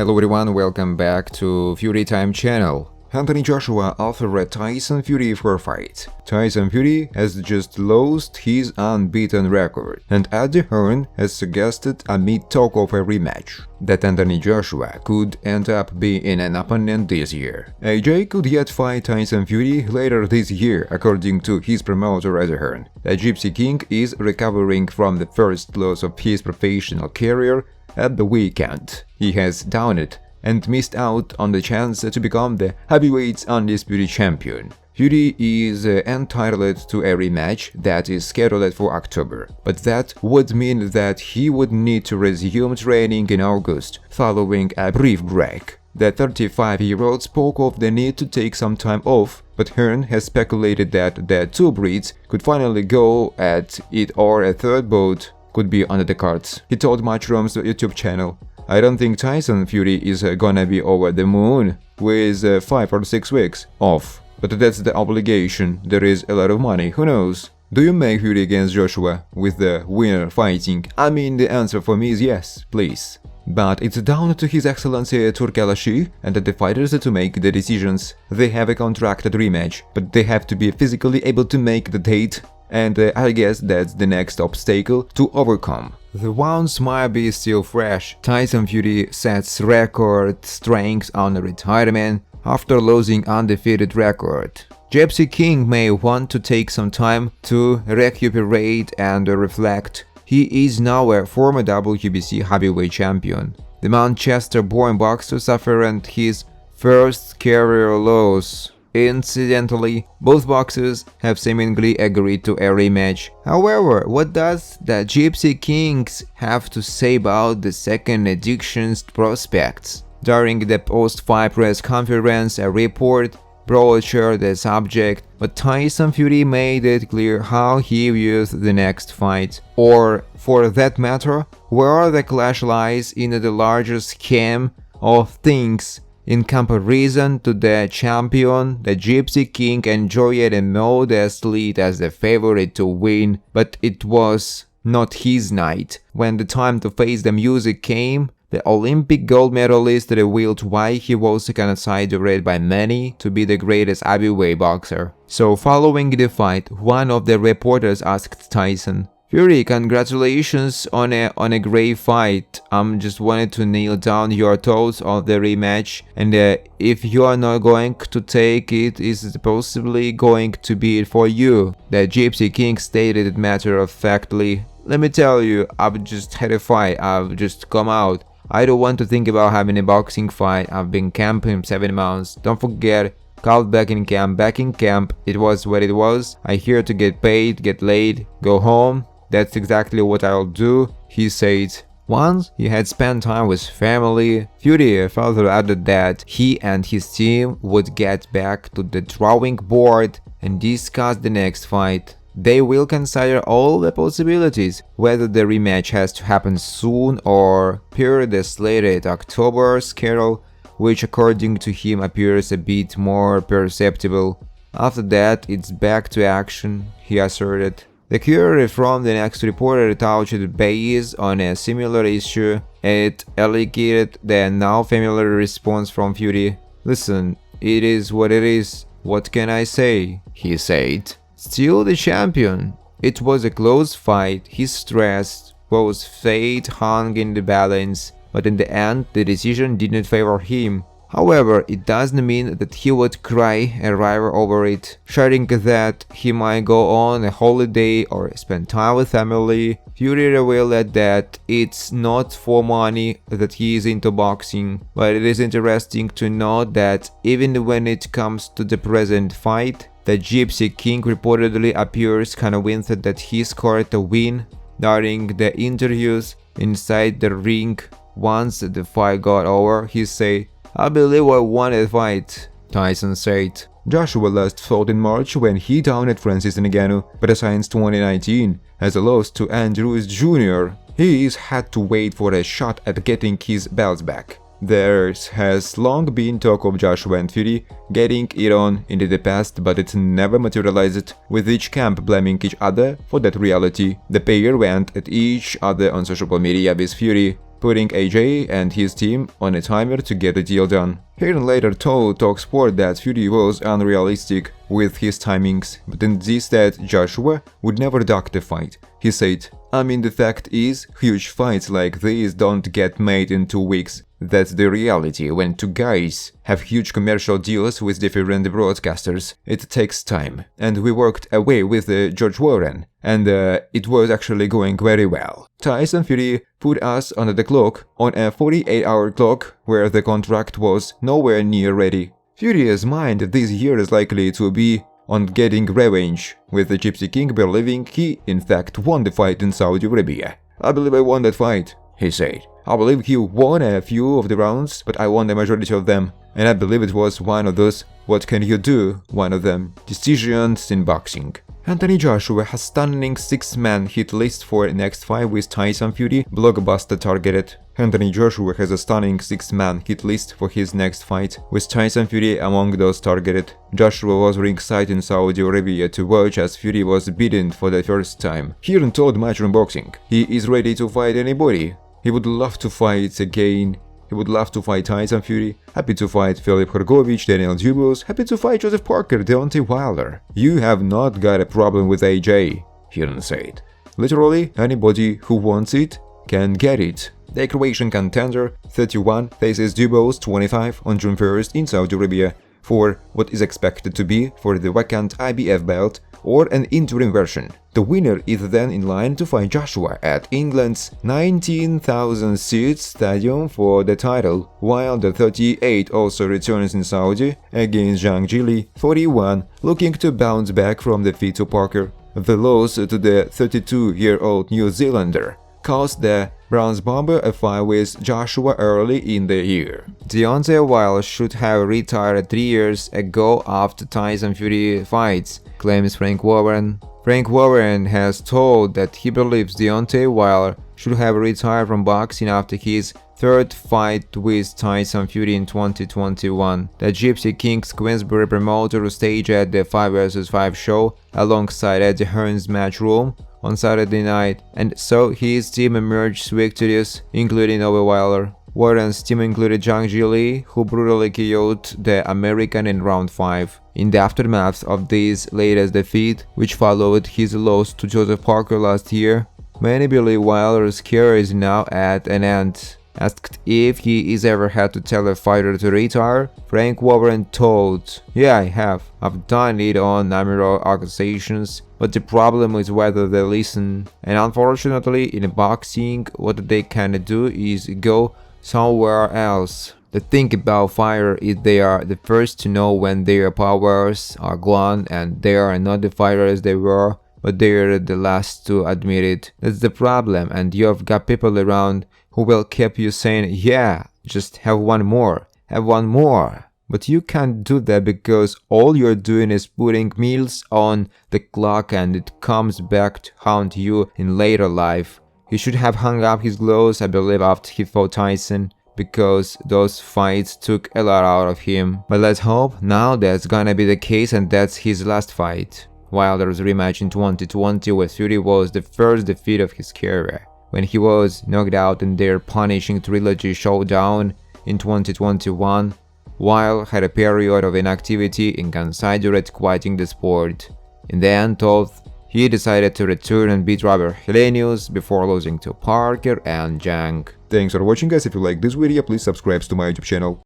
Hello everyone, welcome back to Fury Time channel. Anthony Joshua offered Tyson Fury for a fight. Tyson Fury has just lost his unbeaten record, and Eddie Hearn has suggested amid talk of a rematch that Anthony Joshua could end up being an opponent this year. AJ could yet fight Tyson Fury later this year, according to his promoter Eddie Hearn. The Gypsy King is recovering from the first loss of his professional career at the weekend. He has downed and missed out on the chance to become the heavyweight's undisputed champion. Fury is entitled to a rematch that is scheduled for October, but that would mean that he would need to resume training in August, following a brief break. The 35-year-old spoke of the need to take some time off, but Hearn has speculated that the two breeds could finally go at it or a third bout could be under the cards. He told Matchroom's YouTube channel, "I don't think Tyson Fury is gonna be over the moon with 5 or 6 weeks off. But that's the obligation. There is a lot of money. Who knows? Do you make Fury against Joshua with the winner fighting? I mean, the answer for me is yes, please. But it's down to His Excellency Turkalashi and the fighters to make the decisions. They have a contracted rematch, but they have to be physically able to make the date. And I guess that's the next obstacle to overcome. The wounds might be still fresh. Tyson Fury sets record strength on retirement after losing undefeated record. Gypsy King may want to take some time to recuperate and reflect. He is now a former WBC heavyweight champion. The Manchester-born boxer suffered his first career loss. Incidentally, both boxers have seemingly agreed to a rematch. However, what does the Gypsy Kings have to say about the second edition's prospects? During the post-fight press conference, a report broached the subject, but Tyson Fury made it clear how he views the next fight. Or, for that matter, where the clash lies in the larger scheme of things. In comparison to the champion, the Gypsy King enjoyed a modest lead as the favorite to win, but it was not his night. When the time to face the music came, the Olympic gold medalist revealed why he was considered by many to be the greatest heavyweight boxer. So following the fight, one of the reporters asked Tyson, "Fury, congratulations on a great fight. Just wanted to nail down your thoughts on the rematch, and if you are not going to take it, is it possibly going to be for you?" The Gypsy King stated matter-of-factly, "Let me tell you, I've just had a fight. I've just come out. I don't want to think about having a boxing fight. I've been camping 7 months. Don't forget, called back in camp. It was what it was. I'm here to get paid, get laid, go home. That's exactly what I'll do," he said. Once he had spent time with family, Fury further added that he and his team would get back to the drawing board and discuss the next fight. They will consider all the possibilities, whether the rematch has to happen soon or per the slated October schedule, which according to him appears a bit more perceptible. After that, it's back to action, he asserted. The query from the next reporter touched base on a similar issue. It elicited the now familiar response from Fury. "Listen, it is what it is. What can I say?" he said. Still the champion. "It was a close fight," he stressed. Both fate hung in the balance, but in the end, the decision did not favor him. However, it doesn't mean that he would cry a river over it, sharing that he might go on a holiday or spend time with family. Fury revealed that it's not for money that he is into boxing, but it is interesting to note that even when it comes to the present fight, the Gypsy King reportedly appears convinced that he scored a win during the interviews inside the ring. Once the fight got over, he said, "I believe I won a fight," Tyson said. Joshua last fought in March when he downed Francis Ngannou, but since 2019 has lost to Andrews Jr. He's had to wait for a shot at getting his belts back. There has long been talk of Joshua and Fury getting it on in the past, but it never materialized, with each camp blaming each other for that reality. The pair went at each other on social media, with Fury putting AJ and his team on a timer to get the deal done. Hearn later told TalkSport that Fury was unrealistic with his timings, but instead Joshua would never duck the fight. He said, "I mean, the fact is, huge fights like these don't get made in 2 weeks. That's the reality when two guys have huge commercial deals with different broadcasters. It takes time. And we worked away with George Warren, and it was actually going very well. Tyson Fury put us on the clock, on a 48-hour clock, where the contract was nowhere near ready. Fury's mind this year is likely to be on getting revenge, with the Gypsy King believing he in fact won the fight in Saudi Arabia. I believe I won that fight," he said. "I believe he won a few of the rounds, but I won the majority of them. And I believe it was one of those what can you do, one of them, decisions in boxing." Anthony Joshua has stunning 6-man hit list for next fight with Tyson Fury, blockbuster targeted. Anthony Joshua has a stunning 6-man hit list for his next fight, with Tyson Fury among those targeted. Joshua was ringside in Saudi Arabia to watch as Fury was beaten for the first time. Hearn told Matchroom Boxing he is ready to fight anybody. He would love to fight again. He would love to fight Tyson Fury, happy to fight Filip Hrgovic, Daniel Dubois, happy to fight Joseph Parker, Deontay Wilder. "You have not got a problem with AJ," Hearn said. "Literally, anybody who wants it can get it." The Croatian contender, 31, faces Dubois, 25, on June 1st in Saudi Arabia for what is expected to be for the vacant IBF belt or an interim version. The winner is then in line to fight Joshua at England's 19,000-seat stadium for the title, while the 38 also returns in Saudi against Zhang Jili, 41, looking to bounce back from defeat to Parker. The loss to the 32-year-old New Zealander cost the Bronze Bomber a fight with Joshua early in the year. Deontay Wilder should have retired 3 years ago after Tyson Fury fights, claims Frank Warren. Frank Warren has told that he believes Deontay Wilder should have retired from boxing after his third fight with Tyson Fury in 2021. The Gypsy King's Queensbury promoter staged at the 5 vs 5 show alongside Eddie Hearn's Matchroom on Saturday night, and so his team emerged victorious, including over Wilder. Warren's team included Zhang Jili, who brutally KO'd the American in round 5. In the aftermath of this latest defeat, which followed his loss to Joseph Parker last year, many believe Wilder's career is now at an end. Asked if he is ever had to tell a fighter to retire, Frank Warren told, "Yeah, I have. I've done it on numerous occasions, but the problem is whether they listen. And unfortunately, in boxing, what they can do is go somewhere else. The thing about fighters is they are the first to know when their powers are gone, and they are not the fighters they were, but they are the last to admit it. That's the problem, and you've got people around who will keep you saying, yeah, just have one more, have one more. But you can't do that because all you're doing is putting meals on the clock, and it comes back to haunt you in later life." He should have hung up his gloves, I believe, after he fought Tyson, because those fights took a lot out of him. But let's hope now that's gonna be the case and that's his last fight. Wilder's rematch in 2020 with Fury was the first defeat of his career, when he was knocked out in their punishing trilogy showdown in 2021. Wilder had a period of inactivity and considered quitting the sport. In the end, though, he decided to return and beat Robert Helenius before losing to Parker and Zhang. Thanks for watching, guys. If you like this video, please subscribe to my YouTube channel.